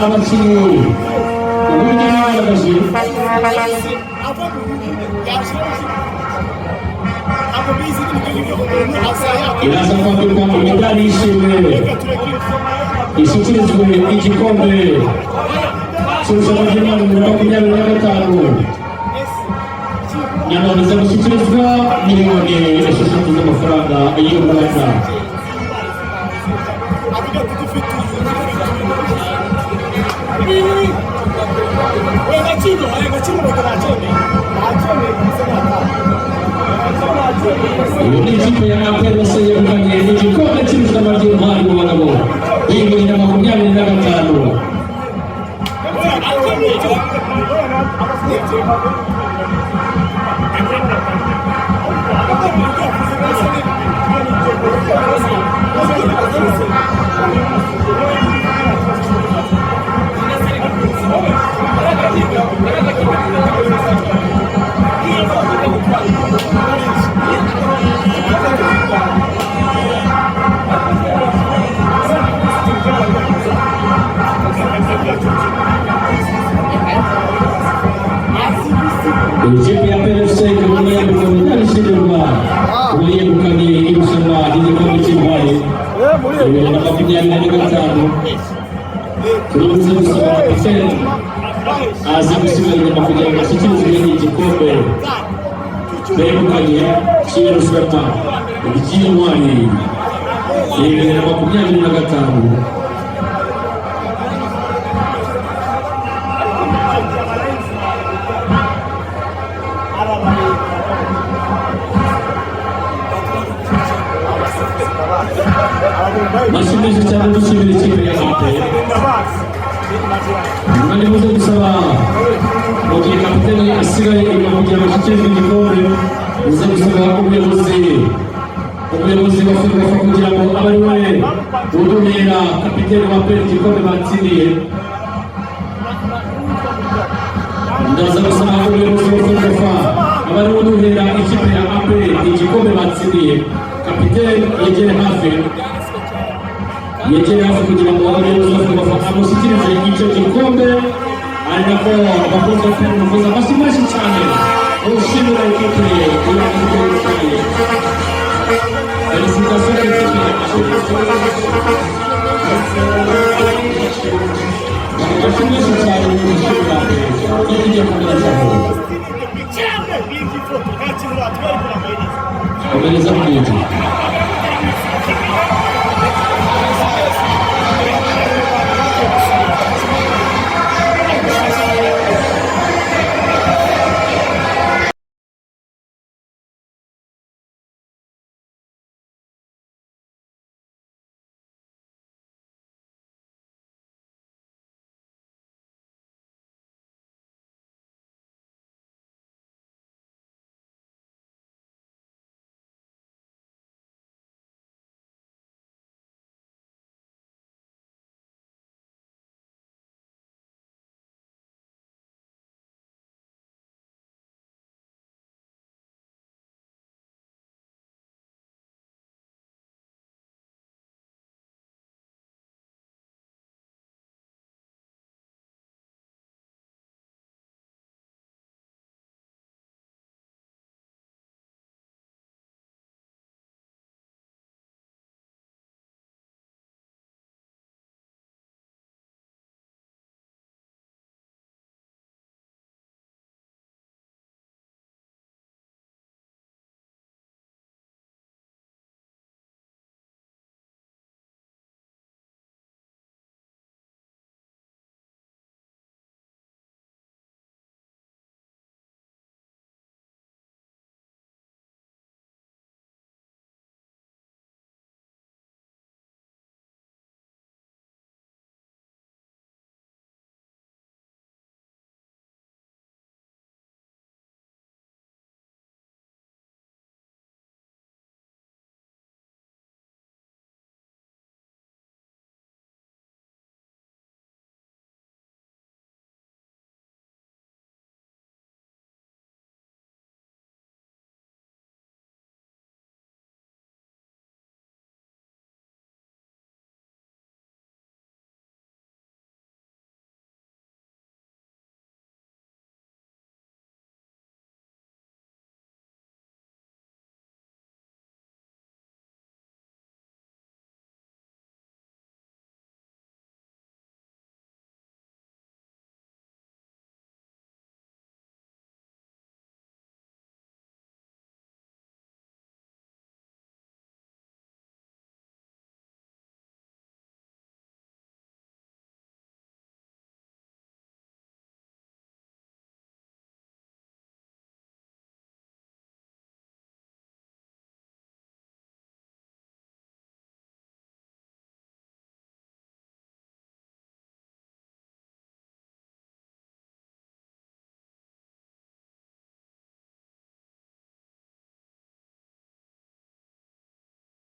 abakinnyi uburyo bagaragaje iraza kwambikwa imidari y'ishimwe ishyikirizwe igikombe cy'irushanwa ry'Imana muri 2025 nanone iza gushyikirizwa miliyoni 6 z'amafaranga y'u Rwanda. Iyi ni ikipe ya APR yegukanye igikombe cy'irushanwa ry'intwari mu bagabo 2025. Ikipe ya PFC ikibuye gukora ishingirwa ubuye gukanye irushanwa ry'igikombe cy'intwari 2025 turubuze gusaba kapiteni aza gusubira inyuma kugira ngo ashyikirizwe igikombe begukanye cy'irushanwa ry'intwari 2025. Mashimisha cyane dushimira ikipe ya APR. Mwari muze gusaba mu gihe kapiteni asigaye inyuma kugira ngo ashyikirizwe igikombe muze gusaba ubuyobozi bafunga kugira ngo abe ari we uduhera kapiteni wa APR igikombe batsindiye. Ndaza gusaba ubuyobozi bafunga abe ari we uduhera ikipe ya APR igikombe batsindiye. Kapiteni yegere hafi kugira ngo abayobozi bafunga amushyikirize icyo gikombe, ari nako abakunze kumuvuza amashyi menshi cyane ushimira ikipe ye yegukanye. Felicitations ikipe ya amashyi menshi cyane ushimira ikipe kugerageza komereza mu gihe